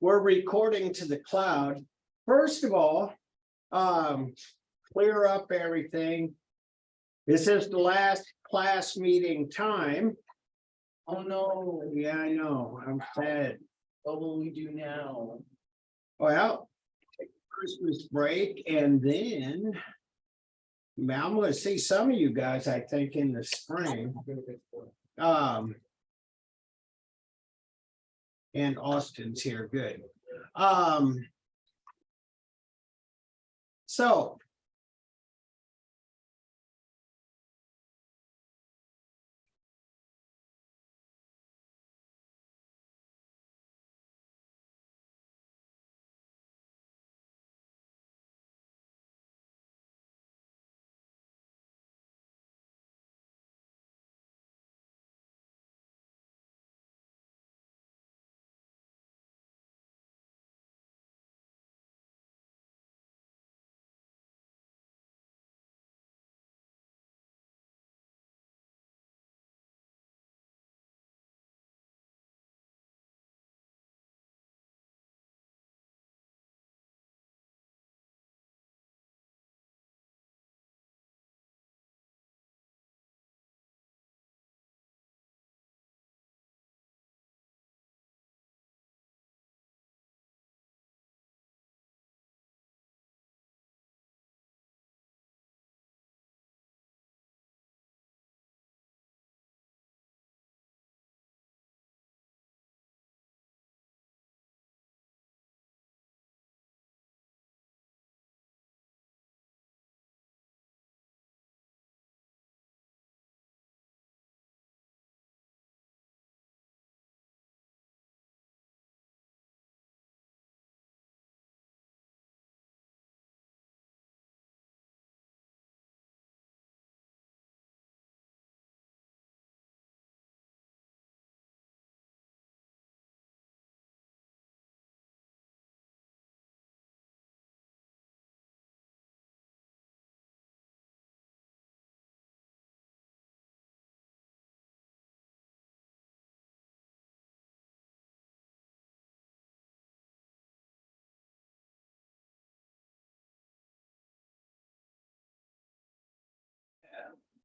we're recording to the cloud. First of all, clear up everything. This is the last class meeting time. Oh no, Yeah, I know, I'm sad. what will we do now? Well, take Christmas break and then I'm gonna see some of you guys, I think, in the spring. And Austin's here, good. So.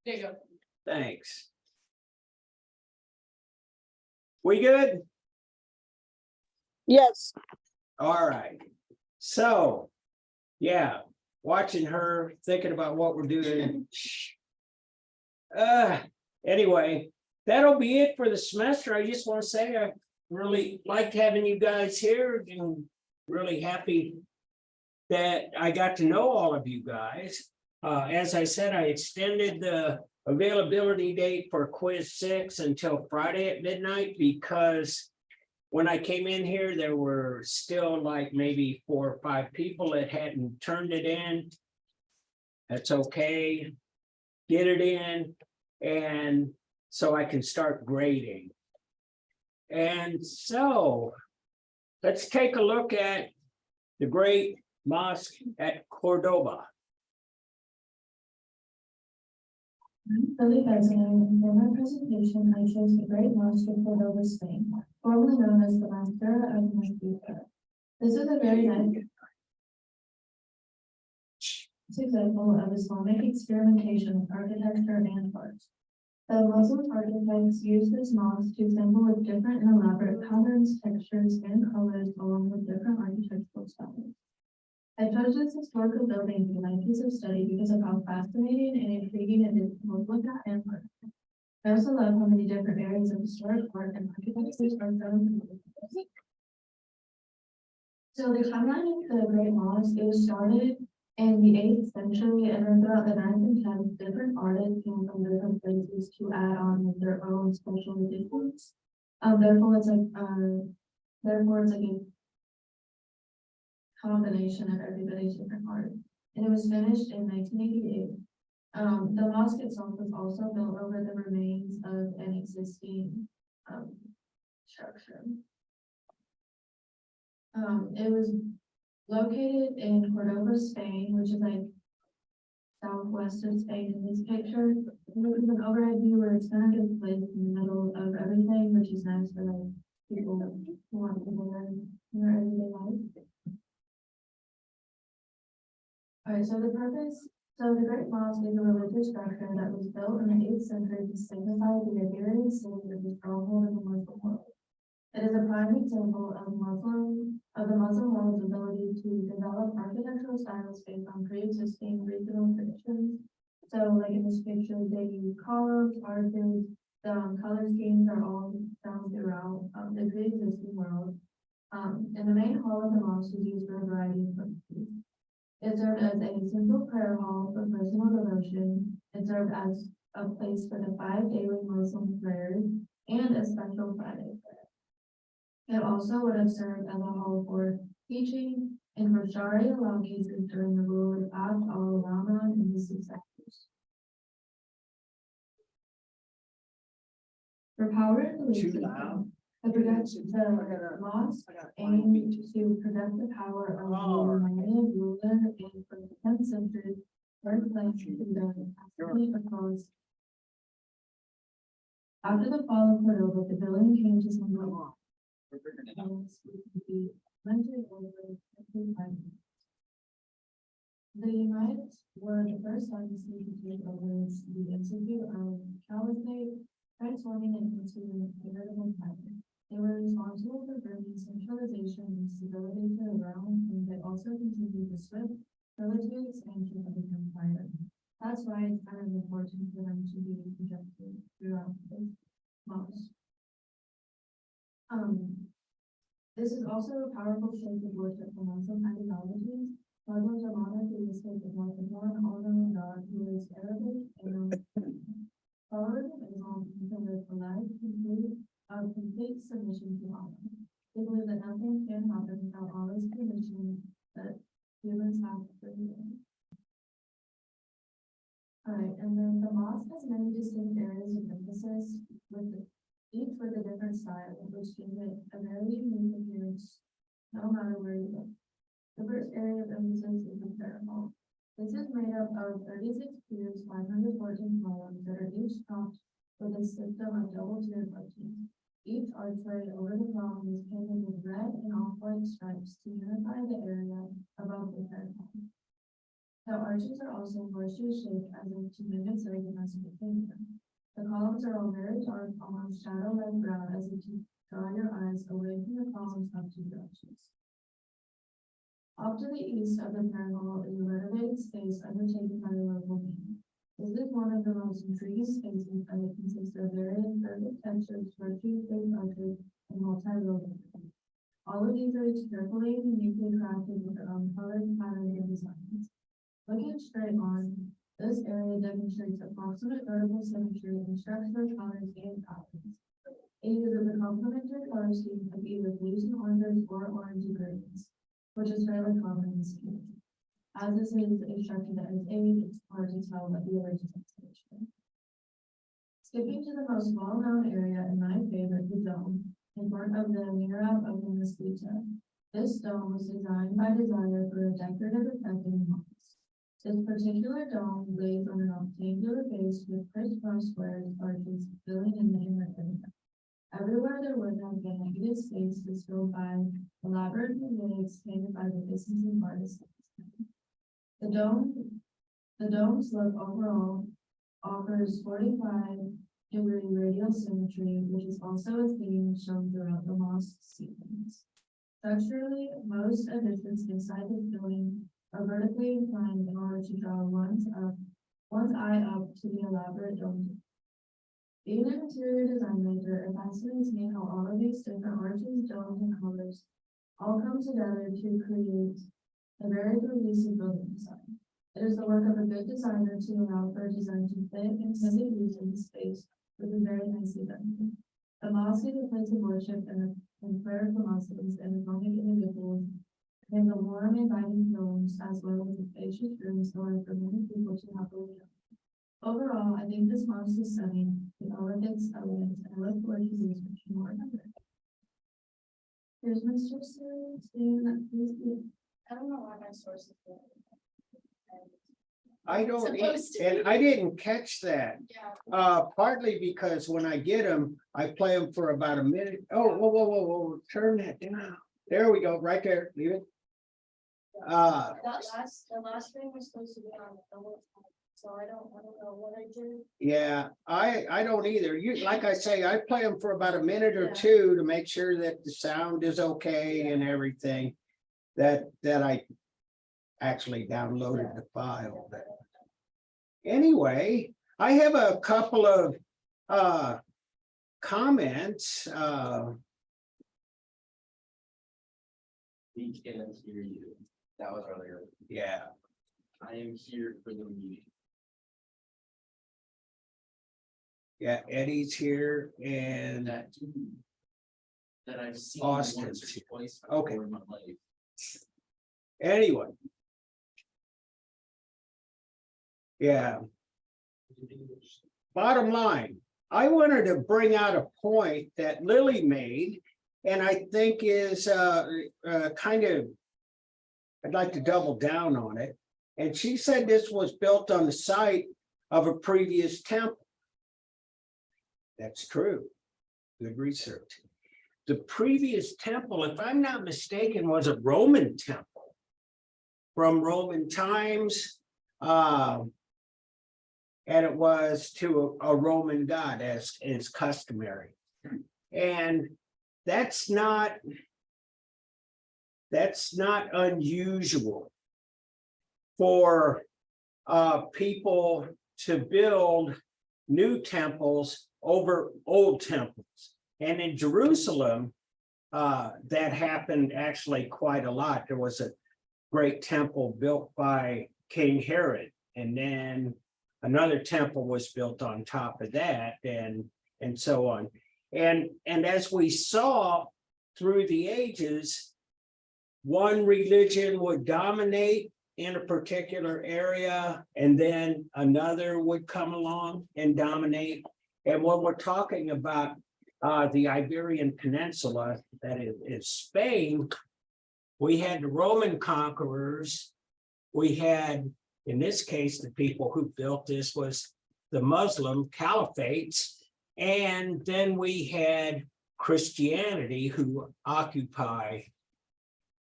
There you go. Thanks. We good? Yes. All right. So, yeah, watching her, thinking about what we're doing. Anyway, that'll be it for the semester. I just want to say I really liked having you guys here and really happy that I got to know all of you guys. As I said, I extended the availability date for quiz 6 until Friday at midnight because when I came in here, there were still like maybe 4 or 5 people that hadn't turned it in. That's okay. Get it in, and so I can start grading. And so let's take a look at the great mosque at Cordoba. Billy Benson, in my presentation, I chose the Great Mosque of Cordoba, Spain, formerly known as the Monastery of Mosquito. This is a very nice example of Islamic experimentation with architecture and art. The Muslim architects used this mosque to assemble with different and elaborate patterns, textures, and colors, along with different architectural styles. I chose this historical building for my piece of study because of how fascinating and intriguing it is to both look at and learn. I also love how many different areas of historic art and architecture are found. So the timeline of the Great Mosque, it was started in the 8th century, and then throughout the 9th and 10th, different artists came from different places to add on their own special additions. Therefore, it's like a combination of everybody's different art. And it was finished in 1988. The mosque itself was also built over the remains of an existing structure. It was located in Cordoba, Spain, which is like southwest of Spain in this picture. There's an overhead view where it's kind of just placed in the middle of everything, which is nice for like people who want to go there. Alright, so the Great Mosque is a religious structure that was built in the 8th century to signify the Iberian city of the stronghold of the Muslim world. It is a prime example of the Muslim world's ability to develop architectural styles based on pre-existing regional traditions. So like in this picture, they use columns, arches, the color schemes are all found throughout the pre-existing world. And the main hall of the mosque is used for a variety of purposes. It served as a central prayer hall for personal devotion. It served as a place for the 5 daily Muslim prayers and a special Friday prayer. It also would have served as a hall for teaching and for Sharia law cases during the rule of Abd al-Rahman and his successors. For power and belief Too system, loud. the mosque aimed to prevent the power of the Umayyad ruler and from the 10th century, first place in the across. After the fall of Cordova, the building came to symbolize the Unites were the first dynasty to take over the Institute of Caliphate, transforming it into a veritable empire. They were responsible for bringing centralization and stability to the realm, and they also continued the swift military expansion of the empire. That's why it's kind of important for them to be projected throughout the mosque. This is also a powerful shape of worship for Muslim ideologies. Muslims are monotheistic with more than one all-knowing God who is Arabic and followers of Islam consider a life complete submission to Allah. They believe that nothing can happen without Allah's permission that humans have for healing. Alright, and then the mosque has many distinct areas of emphasis each with a different style, which gives it a very unique appearance no matter where you look. The first area of emphasis is the prayer hall. This is made up of 36 pews, 514 columns that are each topped with a system of double-tiered arches. Each archway over the column is painted with red and off-white stripes to unify the area above the prayer hall. The arches are also horseshoe-shaped as if to mimic the Mesopotamia. The columns are all very dark, almost shadow-like brown, as if to draw your eyes away from the columns up to the arches. Off to the east of the prayer hall is a renovated space undertaken by the local man. This is one of the most intriguing spaces as it consists of very imperfect textures, virtue-shaped arches, and multi-row windows. All of these are carefully and uniquely crafted with their own colors, patterns, and designs. Looking straight on, this area demonstrates approximate vertical symmetry in structure, colors, and patterns. It uses a complementary color scheme of either blues and oranges or orange and greens, which is fairly common in this community. As this is a structure that is aged, it's hard to tell what the original installation. Skipping to the most well-known area and my favorite, the dome, in front of the mihrab of the Mesquita. This dome was designed by designer for a decorative effect in the mosque. This particular dome lays on an rectangular base with crisscross squares arches filling in the inner area. Everywhere there would have been negative space is filled by elaborate mosaics painted by the Byzantine artists. The dome's look overall offers 45-degree radial symmetry, which is also a theme shown throughout the mosque sequence. Structurally, most additions inside the building are vertically inclined in order to draw one's eye up to the elaborate dome. Being an interior design major, it fascinates me how all of these different arches, domes, and colors all come together to create a very cohesive building design. It is the work of a good designer to allow for a design to fit intended use in the space, which is very nicely done. The mosque is a place of worship and prayer for Muslims and Islamic individuals, and the warm, inviting homes as well as the spacious rooms allowing for many people to happily come. Overall, I think this mosque is stunning with all of its elements, and I look forward to researching more about it. Here's Mr. Stan, please be. I don't know why my source is there. I don't, Supposed to and be. I didn't catch that. Yeah. Partly because when I get them, I play them for about a minute. Oh, whoa, turn that down. There we go, right there, leave it. The last thing was supposed to be on the double, so I don't know what I did. Yeah, I don't either. You, like I say, I play them for about a minute or two to make sure that the sound is okay and everything. That I actually downloaded the file. But anyway, I have a couple of comments. We can't hear you. That was earlier. Yeah, I am here for the meeting. yeah, Eddie's here And and that dude that I've seen Austin's once here. or twice Okay. before in my life. anyway. Yeah. Bottom line, I wanted to bring out a point that Lily made, and I think is kind of, I'd like to double down on it. And she said this was built on the site of a previous temple. That's true. Good research. The previous temple, if I'm not mistaken, was a Roman temple from Roman times. And it was to a Roman god, as is customary. And that's not unusual for people to build new temples over old temples. And in Jerusalem, that happened actually quite a lot. There was a great temple built by King Herod, and then another temple was built on top of that, and so on. And as we saw through the ages, one religion would dominate in a particular area, and then another would come along and dominate. And when we're talking about the Iberian Peninsula, that is Spain, we had the Roman conquerors. We had, in this case, the people who built this was the Muslim caliphates. And then we had Christianity who occupy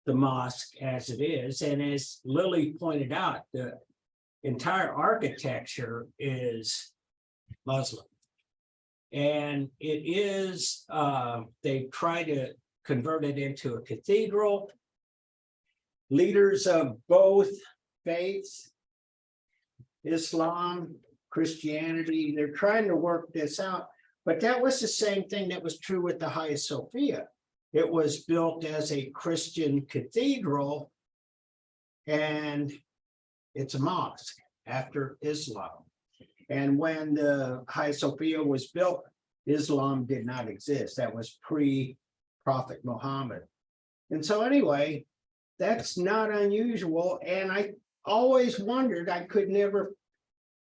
the mosque as it is. And as Lily pointed out, the entire architecture is Muslim. And it is, they try to convert it into a cathedral. Leaders of both faiths, Islam, Christianity, they're trying to work this out. But that was the same thing that was true with the Hagia Sophia. It was built as a Christian cathedral, and it's a mosque after Islam. And when the Hagia Sophia was built, Islam did not exist. That was pre-Prophet Muhammad. And so anyway, that's not unusual. And I always wondered, I could never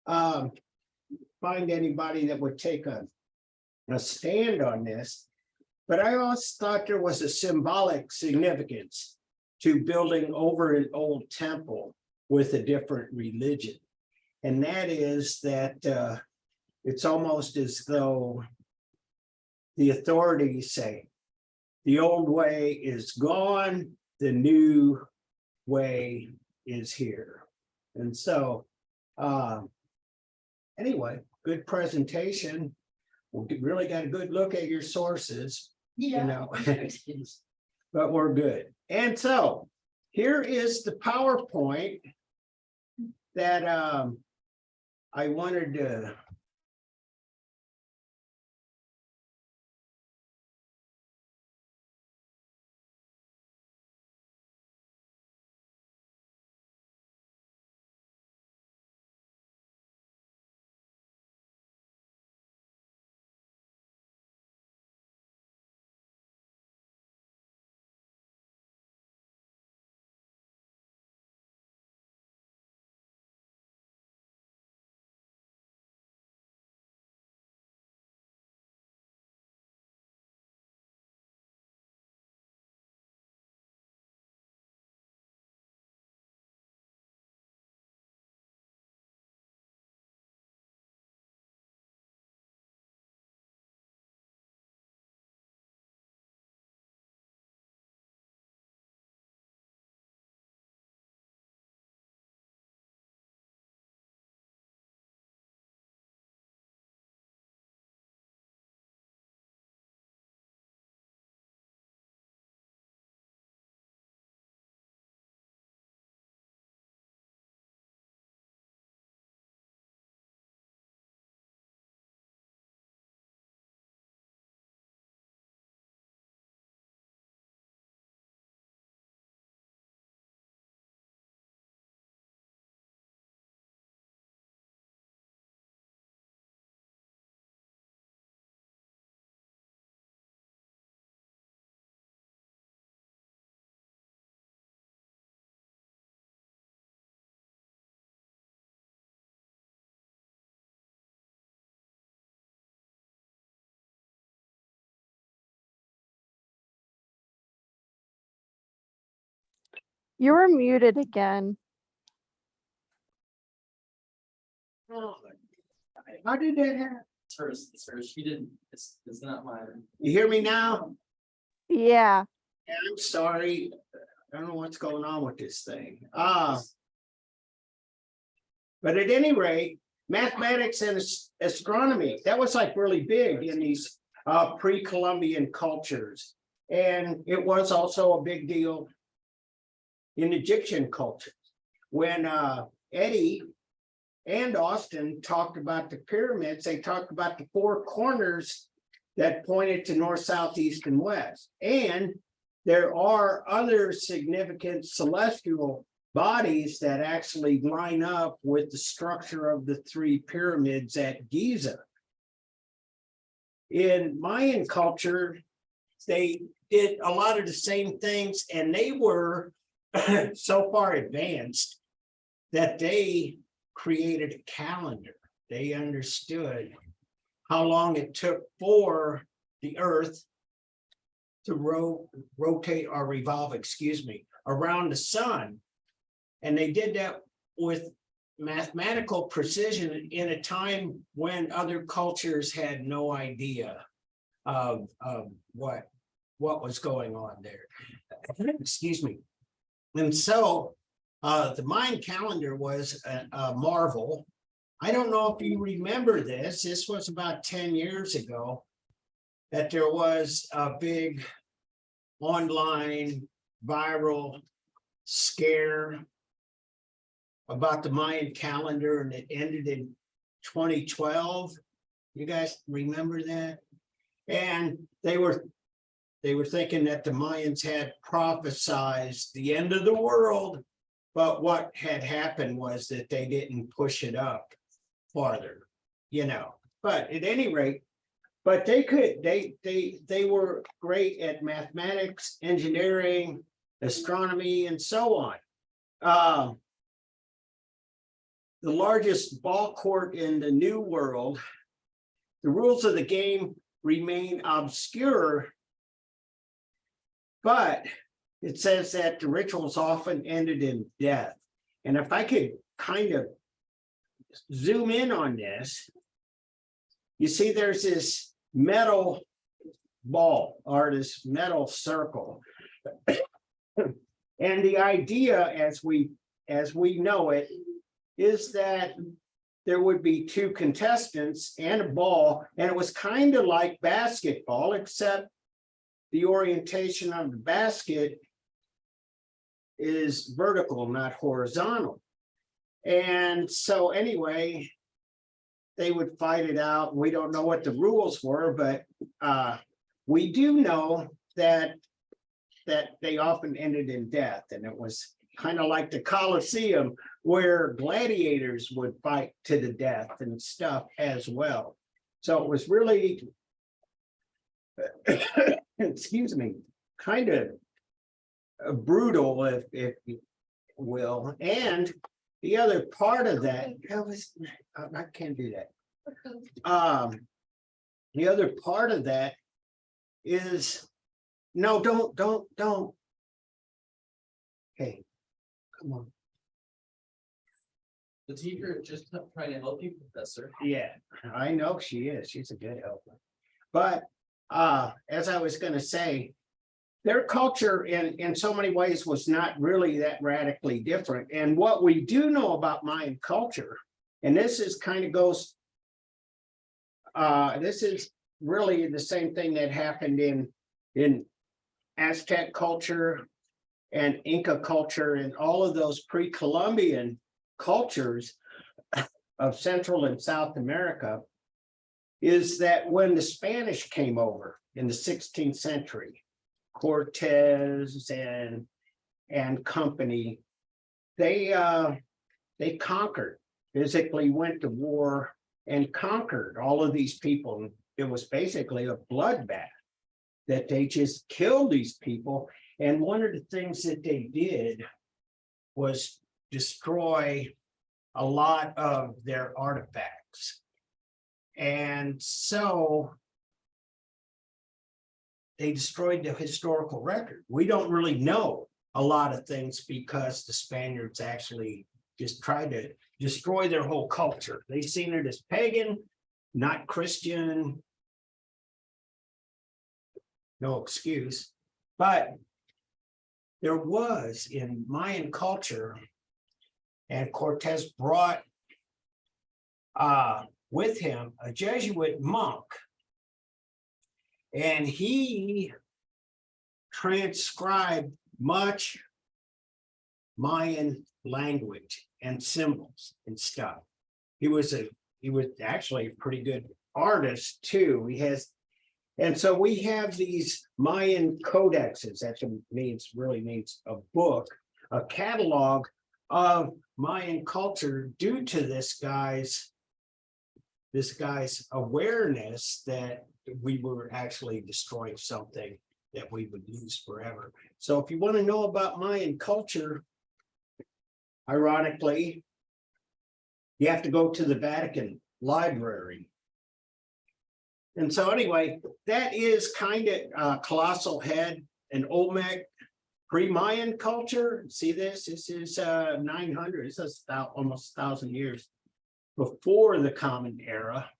find anybody that would take a stand on this. But I always thought there was a symbolic significance to building over an old temple with a different religion. And that is that it's almost as though the authorities say, the old way is gone, the new way is here. And so, anyway, good presentation. We really got a good look at your sources, you know, but we're good. And so here is the PowerPoint that I wanted to You were muted again. How did that happen? It's hers, she didn't, it's not mine. You hear me now? Yeah. Yeah, I'm sorry. I don't know what's going on with this thing. But at any rate, mathematics and astronomy, that was like really big in these pre-Columbian cultures. And it was also a big deal in Egyptian culture. When Eddie and Austin talked about the pyramids, they talked about the four corners that pointed to north, south, east, and west. And there are other significant celestial bodies that actually line up with the structure of the three pyramids at Giza. In Mayan culture, they did a lot of the same things, and they were so far advanced that they created a calendar. They understood how long it took for the earth to rotate or revolve, around the sun. And they did that with mathematical precision in a time when other cultures had no idea of what was going on there. Excuse me. And so the Mayan calendar was a marvel. I don't know if you remember this. This was about 10 years ago that there was a big online viral scare about the Mayan calendar, and it ended in 2012. You guys remember that? And they were thinking that the Mayans had prophesized the end of the world, but what had happened was that they didn't push it up farther, But at any rate, but they were great at mathematics, engineering, astronomy, and so on. The largest ball court in the New World, the rules of the game remain obscure, but it says that the rituals often ended in death. And if I could kind of zoom in on this, you see there's this metal ball or this metal circle. And the idea as we know it is that there would be two contestants and a ball, and it was kind of like basketball, except the orientation of the basket is vertical, not horizontal. And so anyway, they would fight it out. We don't know what the rules were, but we do know that they often ended in death. And it was kind of like the Colosseum, where gladiators would fight to the death and stuff as well. So it was really, excuse me, kind of brutal, if you will. And the other part of that, I can't do that. The other part of that is, no, don't. Hey, come on. The teacher is just trying to help you, Professor. Yeah, I know she is. She's a good helper. But as I was going to say, their culture in so many ways was not really that radically different. And what we do know about Mayan culture, and this is kind of goes, this is really the same thing that happened in Aztec culture and Inca culture and all of those pre-Columbian cultures of Central and South America, is that when the Spanish came over in the 16th century, Cortez and company, they conquered, physically went to war and conquered all of these people. It was basically a bloodbath that they just killed these people. And one of the things that they did was destroy a lot of their artifacts. And so they destroyed the historical record. We don't really know a lot of things because the Spaniards actually just tried to destroy their whole culture. They seen it as pagan, not Christian. No excuse, but there was in Mayan culture, and Cortez brought with him a Jesuit monk, and he transcribed much Mayan language and symbols and stuff. He was actually a pretty good artist too. And so we have these Mayan codexes. That really means a book, a catalog of Mayan culture due to this guy's awareness that we were actually destroying something that we would use forever. So if you want to know about Mayan culture, ironically, you have to go to the Vatican Library. And so anyway, that is kind of colossal head and Olmec pre-Mayan culture. See this? This is 900. This is almost 1,000 years before the Common Era.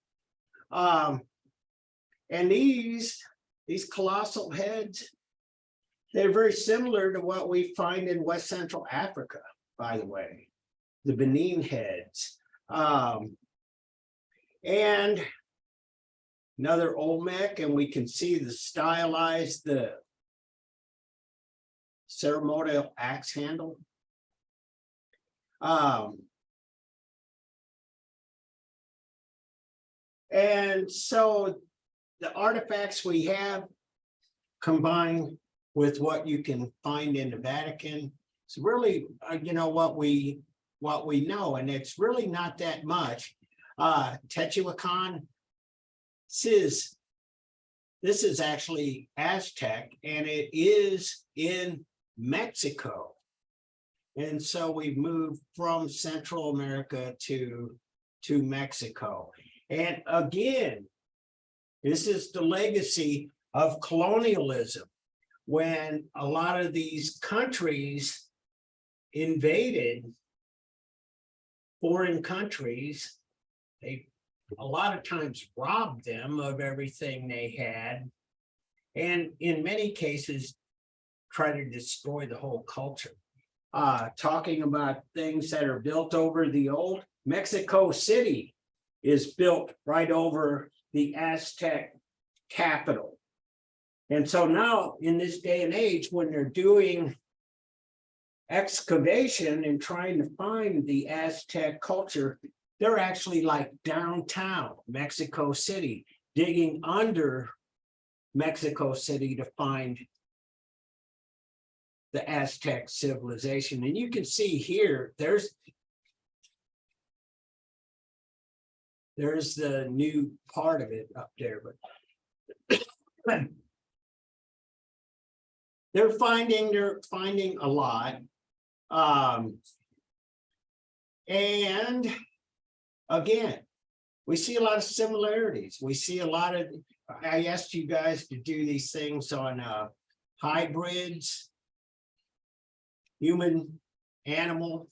And these colossal heads, they're very similar to what we find in West Central Africa, by the way, the Benin heads. And another Olmec, and we can see the stylized, the ceremonial axe handle. And so the artifacts we have combined with what you can find in the Vatican, it's really, what we know, and it's really not that much. Teotihuacan, this is actually Aztec, and it is in Mexico. And so we've moved from Central America to Mexico. And again, this is the legacy of colonialism. When a lot of these countries invaded foreign countries, they a lot of times robbed them of everything they had, and in many cases try to destroy the whole culture. Talking about things that are built over the old, Mexico City is built right over the Aztec capital. And so now in this day and age, when they're doing excavation and trying to find the Aztec culture, they're actually like downtown Mexico City, digging under Mexico City to find the Aztec civilization. And you can see here, there's the new part of it up there, but they're finding a lot. And again, we see a lot of similarities. We see a lot of, I asked you guys to do these things on hybrids, human, animal.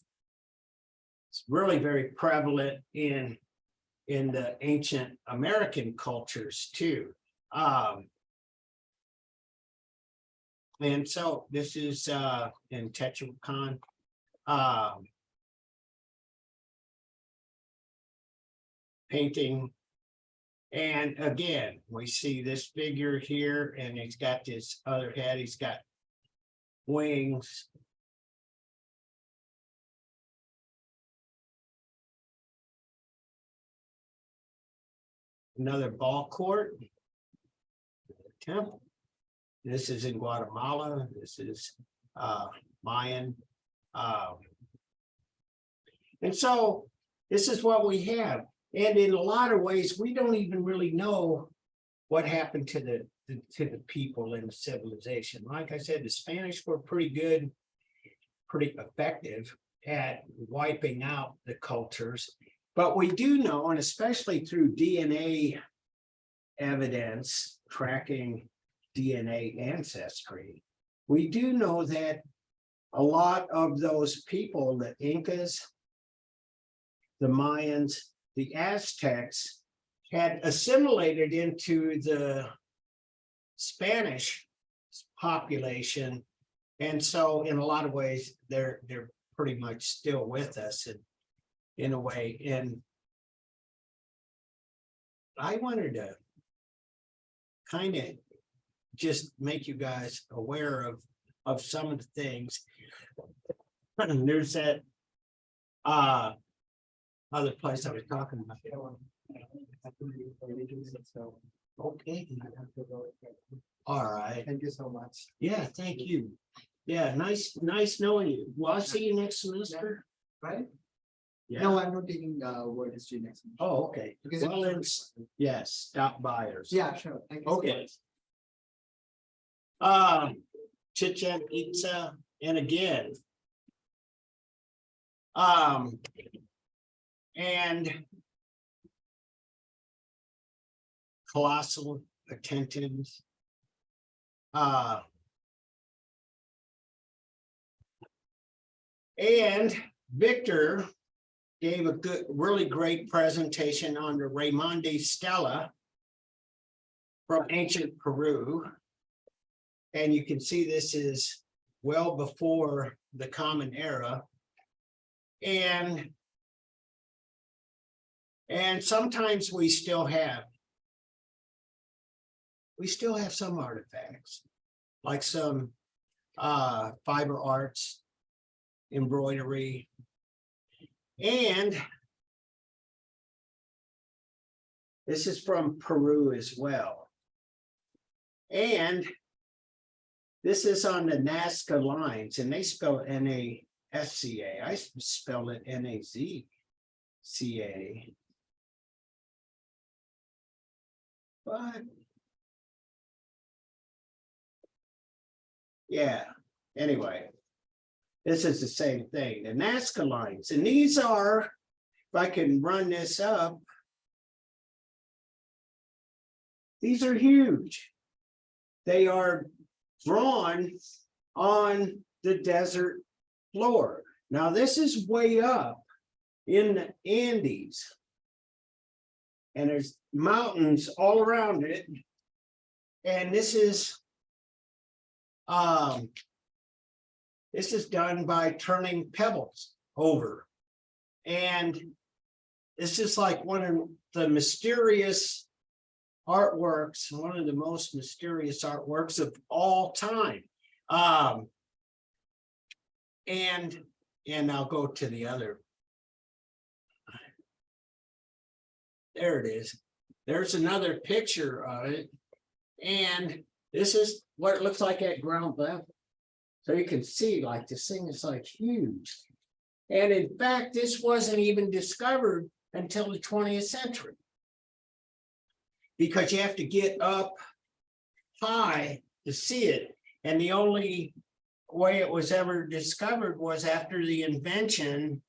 It's really very prevalent in the ancient American cultures too. And so this is in Teotihuacan. Painting. And again, we see this figure here, and he's got this other head, he's got wings. Another ball court, temple. This is in Guatemala. This is Mayan. And so this is what we have. And in a lot of ways, we don't even really know what happened to the people in the civilization. Like I said, the Spanish were pretty good, pretty effective at wiping out the cultures. But we do know, and especially through DNA evidence, tracking DNA ancestry, we do know that a lot of those people, the Incas, the Mayans, the Aztecs, had assimilated into the Spanish population. And so in a lot of ways, they're pretty much still with us in a way. And I wanted to kind of just make you guys aware of some of the things. There's that other place I was talking about. Okay. All right. Thank you so much. Yeah, thank you. Yeah, nice knowing you. Well, I'll see you next semester. Right? Yeah. No, I'm not taking world history next month. Oh, okay. Because Well, it's, yes, stop by or something. Yeah, sure. Thank you. so Okay. much. Chichen Itza, and again. And colossal attentions. And Victor gave a really great presentation on the Raimondi Stela from ancient Peru. And you can see this is well before the Common Era. And sometimes we still have some artifacts, like some fiber arts, embroidery, and this is from Peru as well. And this is on the Nazca lines, and they spell N-A-S-C-A. I spell it N-A-Z-C-A. But yeah, anyway, this is the same thing, the Nazca lines, and these are, if I can run this up, these are huge. They are drawn on the desert floor. Now, this is way up in the Andes, and there's mountains all around it. And this is done by turning pebbles over. And this is like one of the mysterious artworks, one of the most mysterious artworks of all time. And I'll go to the other. There it is. There's another picture of it. And this is what it looks like at ground level. So you can see, like, this thing is like huge. And in fact, this wasn't even discovered until the 20th century. Because you have to get up high to see it. And the only way it was ever discovered was after the invention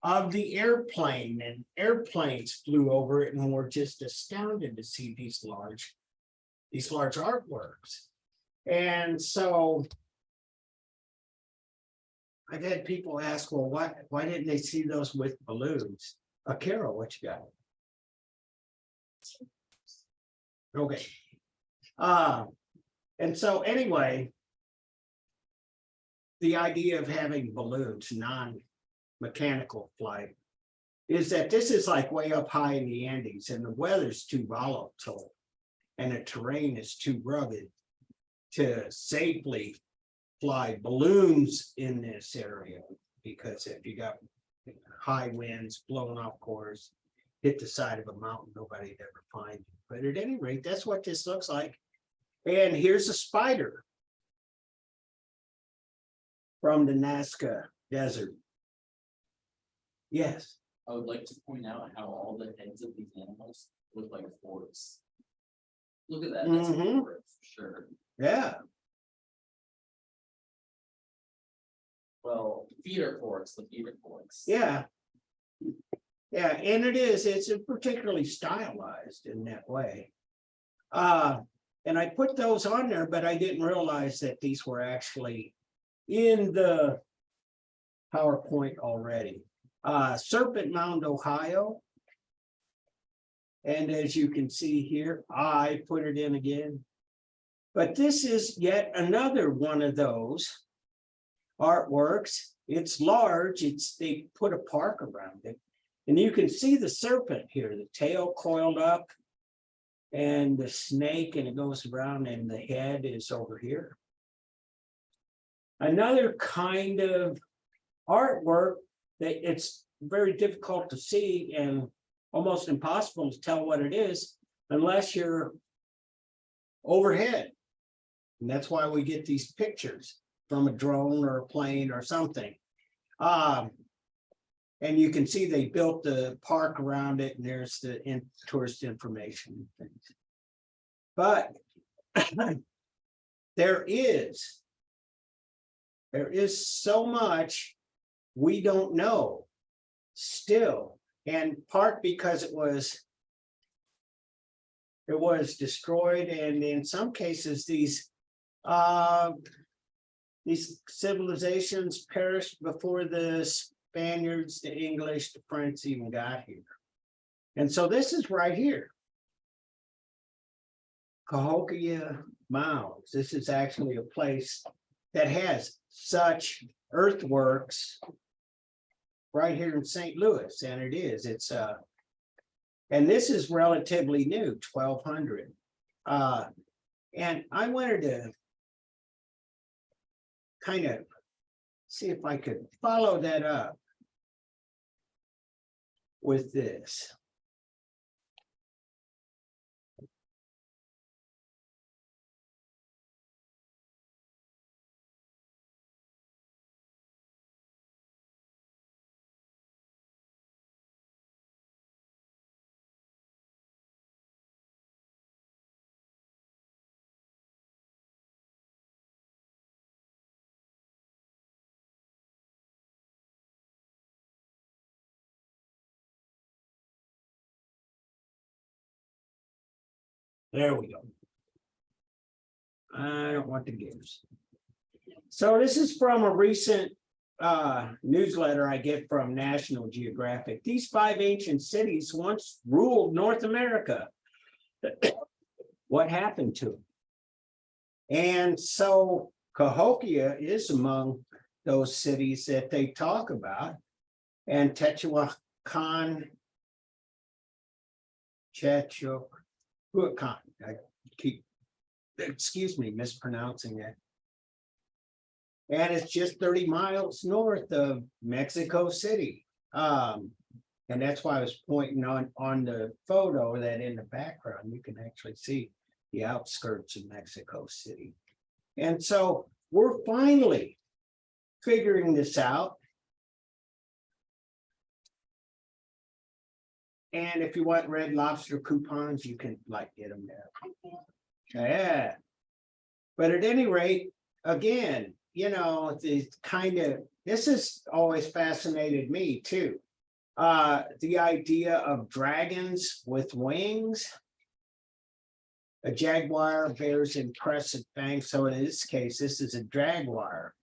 of the airplane, and airplanes flew over it and were just astounded to see these large artworks. And so I've had people ask, well, why didn't they see those with balloons? Carol, what you got? Okay. And so anyway, the idea of having balloons, non-mechanical flight, is that this is like way up high in the Andes, and the weather's too volatile and the terrain is too rugged to safely fly balloons in this area, because if you got high winds blowing off course, hit the side of a mountain, nobody'd ever find you. But at any rate, that's what this looks like. And here's a spider from the Nazca Desert. Yes. I would like to point out how all the heads of these animals look like forks. Look at that, that's a Mhm. fork, for sure. Yeah. Well, feet are forks, the feet are forks. Yeah. Yeah, and it's particularly stylized in that way. And I put those on there, but I didn't realize that these were actually in the PowerPoint already. Serpent Mound, Ohio. And as you can see here, I put it in again. But this is yet another one of those artworks. It's large, they put a park around it. And you can see the serpent here, the tail coiled up. And the snake, and it goes around, and the head is over here. Another kind of artwork that it's very difficult to see and almost impossible to tell what it is unless you're overhead. And that's why we get these pictures from a drone or a plane or something. And you can see they built the park around it, and there's the tourist information and things. But there is so much we don't know still, and part because it was destroyed, and in some cases these civilizations perished before the Spaniards, the English, the French even got here. And so this is right here. Cahokia Mounds. This is actually a place that has such earthworks right here in St. Louis, and it's and this is relatively new, 1200. And I wanted to kind of see if I could follow that up with this. There we go. I don't want the gears. So this is from a recent newsletter I get from National Geographic. These 5 ancient cities once ruled North America. What happened to them? And so Cahokia is among those cities that they talk about, and Teotihuacan, I keep, excuse me, mispronouncing it. And it's just 30 miles north of Mexico City. And that's why I was pointing on the photo that in the background, you can actually see the outskirts of Mexico City. And so we're finally figuring this out. And if you want Red Lobster coupons, you can get them there. Yeah. But at any rate, again, this has always fascinated me too. The idea of dragons with wings. A jaguar bears impressive fangs. So in this case, this is a jaguar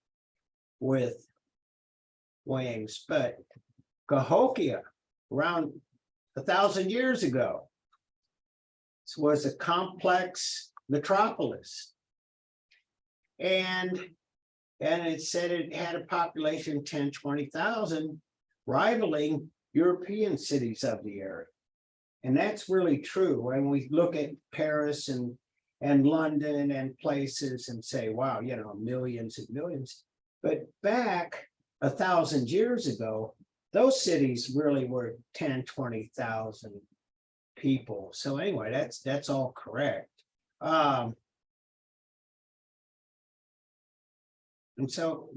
with wings. But Cahokia, around 1,000 years ago, this was a complex metropolis. And it said it had a population 10, 20,000, rivaling European cities of the area. And that's really true when we look at Paris and London and places and say, wow, millions and millions. But back 1,000 years ago, those cities really were 10, 20,000 people. So anyway, that's all correct. And so,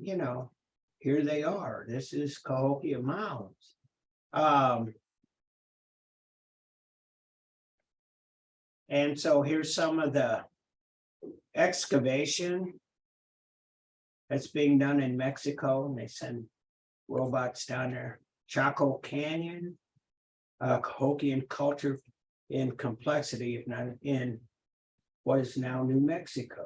here they are. This is Cahokia Mounds. And so here's some of the excavation that's being done in Mexico, and they send robots down there. Chaco Canyon, Cahokian culture in complexity, if not in what is now New Mexico.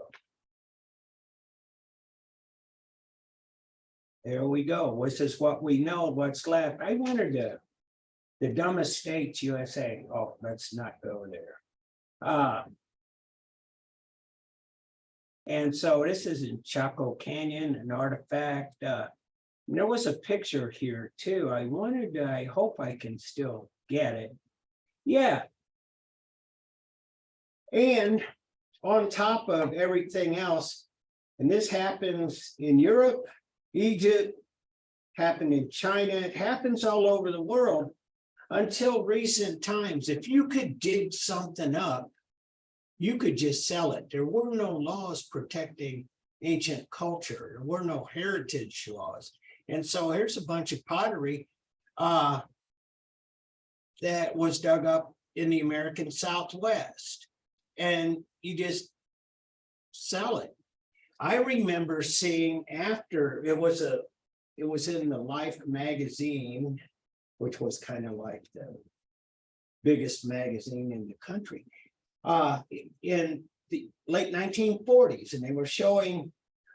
There we go. This is what we know, what's left. I wondered the dumbest states USA. Oh, let's not go there. And so this is in Chaco Canyon, an artifact. There was a picture here too. I wanted, I hope I can still get it. Yeah. And on top of everything else, and this happens in Europe, Egypt, happened in China, it happens all over the world until recent times. If you could dig something up, you could just sell it. There were no laws protecting ancient culture. There were no heritage laws. And so here's a bunch of pottery that was dug up in the American Southwest. And you just sell it. I remember seeing after it was in the Life magazine, which was kind of like the biggest magazine in the country, in the late 1940s, and they were showing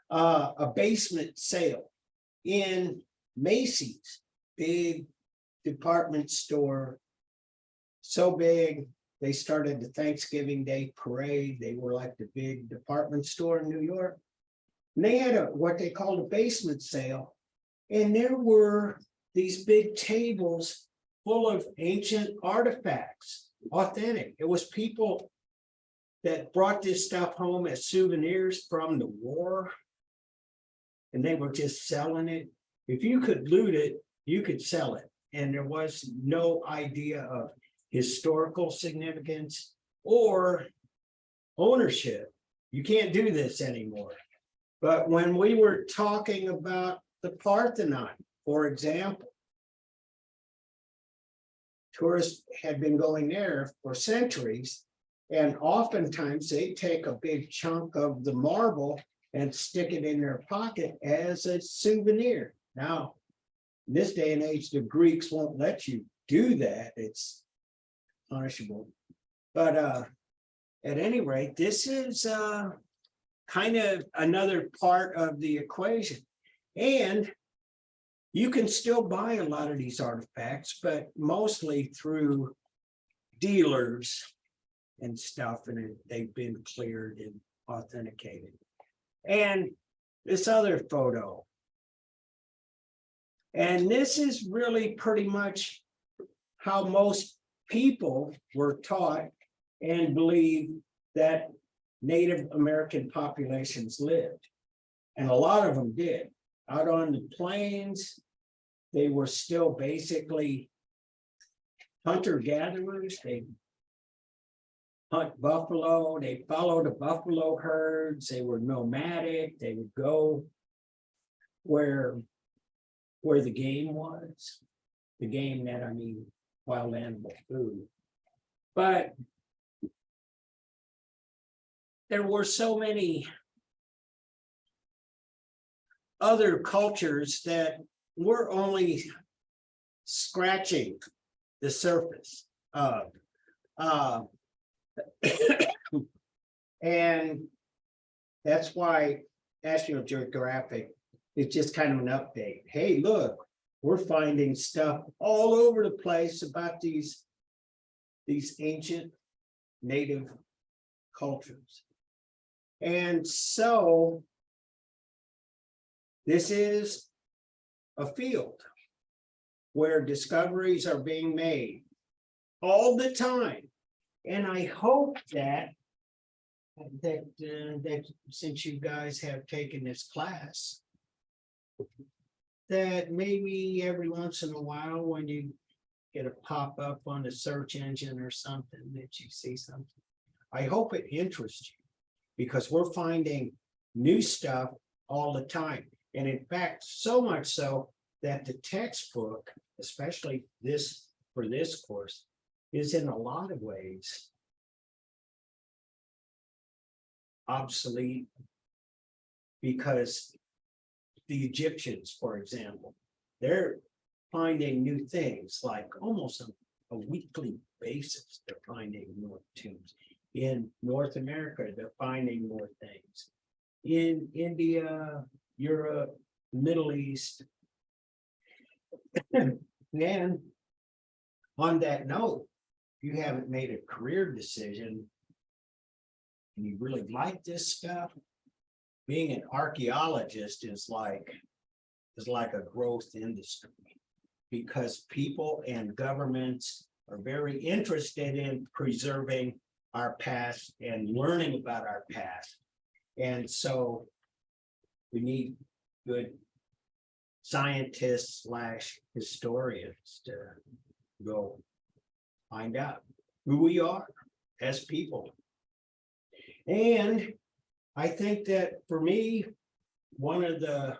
a basement sale in Macy's, big department store, so big. They started the Thanksgiving Day parade. They were like the big department store in New York. And they had what they called a basement sale. And there were these big tables full of ancient artifacts, authentic. It was people that brought this stuff home as souvenirs from the war. And they were just selling it. If you could loot it, you could sell it. And there was no idea of historical significance or ownership. You can't do this anymore. But when we were talking about the Parthenon, for example, tourists had been going there for centuries, and oftentimes they take a big chunk of the marble and stick it in their pocket as a souvenir. Now, in this day and age, the Greeks won't let you do that. It's punishable. But at any rate, this is kind of another part of the equation. And you can still buy a lot of these artifacts, but mostly through dealers and stuff, and they've been cleared and authenticated. And this other photo. And this is really pretty much how most people were taught and believed that Native American populations lived. And a lot of them did. Out on the plains, they were still basically hunter-gatherers. They hunt buffalo, they followed the buffalo herds, they were nomadic, they would go where the game was. The game that I mean wild animal food. But there were so many other cultures that were only scratching the surface of. And that's why National Geographic is just kind of an update. Hey, look, we're finding stuff all over the place about these ancient native cultures. And so this is a field where discoveries are being made all the time. And I hope that since you guys have taken this class, that maybe every once in a while when you get a pop-up on the search engine or something, that you see something. I hope it interests you, because we're finding new stuff all the time. And in fact, so much so that the textbook, especially this for this course, is in a lot of ways obsolete, because the Egyptians, for example, they're finding new things like almost a weekly basis. They're finding more tombs. In North America, they're finding more things. In India, Europe, Middle East. And on that note, if you haven't made a career decision and you really like this stuff, being an archaeologist is like a growth industry, because people and governments are very interested in preserving our past and learning about our past. And so we need good scientists / historians to go find out who we are as people. And I think that for me, one of the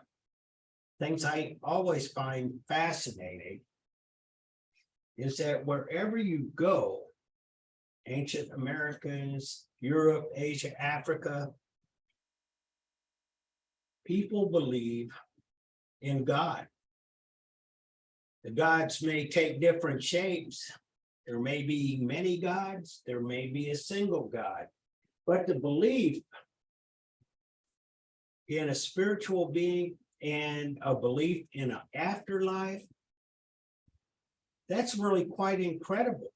things I always find fascinating is that wherever you go, ancient Americans, Europe, Asia, Africa, people believe in God. The gods may take different shapes. There may be many gods, there may be a single God, but the belief in a spiritual being and a belief in an afterlife, that's really quite incredible,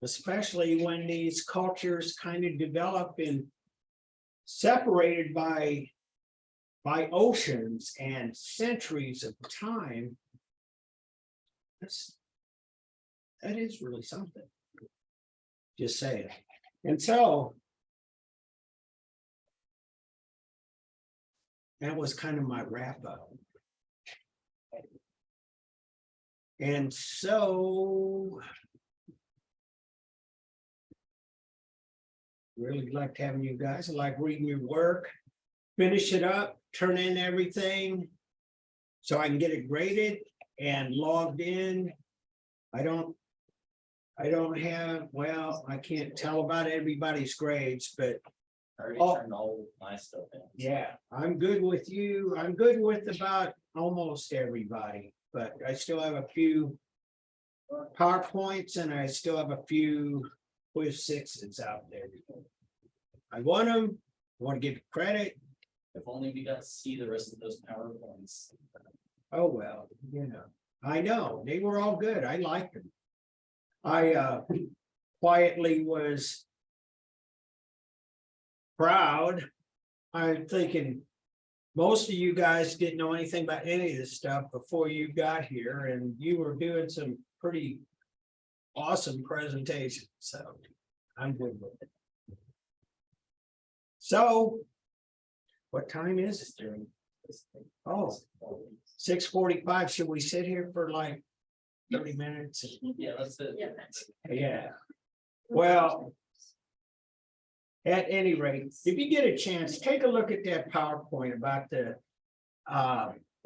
especially when these cultures kind of develop and separated by oceans and centuries of time. That is really something. Just saying. And so that was kind of my wrap up. And so really liked having you guys. I like reading your work, finish it up, turn in everything so I can get it graded and logged in. I don't have, well, I can't tell about everybody's grades, but I already Oh. turned all my stuff in. yeah, I'm good with you. I'm good with about almost everybody, but I still have a few PowerPoints and I still have a few quiz 6s out there. I want them, want to give credit. If only we got to see the rest of those PowerPoints. Oh, well, I know, they were all good. I liked them. I quietly was proud. I'm thinking most of you guys didn't know anything about any of this stuff before you got here, and you were doing some pretty awesome presentations, so I'm good with it. So what time is it during this thing? Oh, 6:45. Should we sit here for like 30 minutes? Yeah, that's it. Yeah. Well, at any rate, if you get a chance, take a look at that PowerPoint about the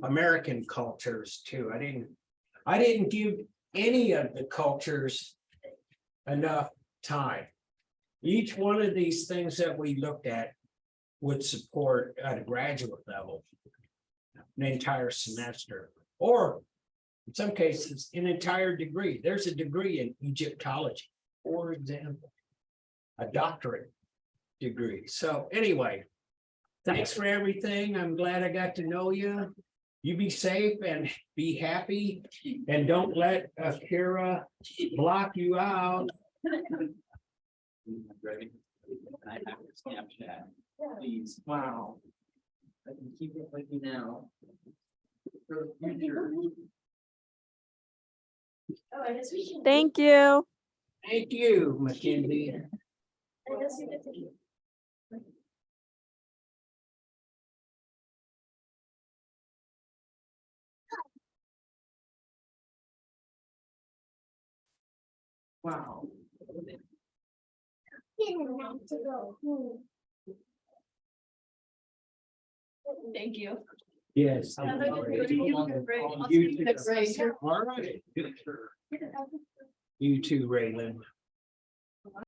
American cultures too. I didn't give any of the cultures enough time. Each one of these things that we looked at would support at a graduate level an entire semester, or in some cases, an entire degree. There's a degree in Egyptology, for example, a doctorate degree. So anyway, thanks for everything. I'm glad I got to know you. You be safe and be happy, and don't let Akira block you out. Ready? I have your Snapchat, please. Wow. I can keep it with you now. For the future. Oh, I guess we should. Thank you. Thank you, Mackenzie. I guess we get to eat. Wow. To go. Thank you. Yes. Have a good day. You I'll too. see you next week. All right. You too, Raylan.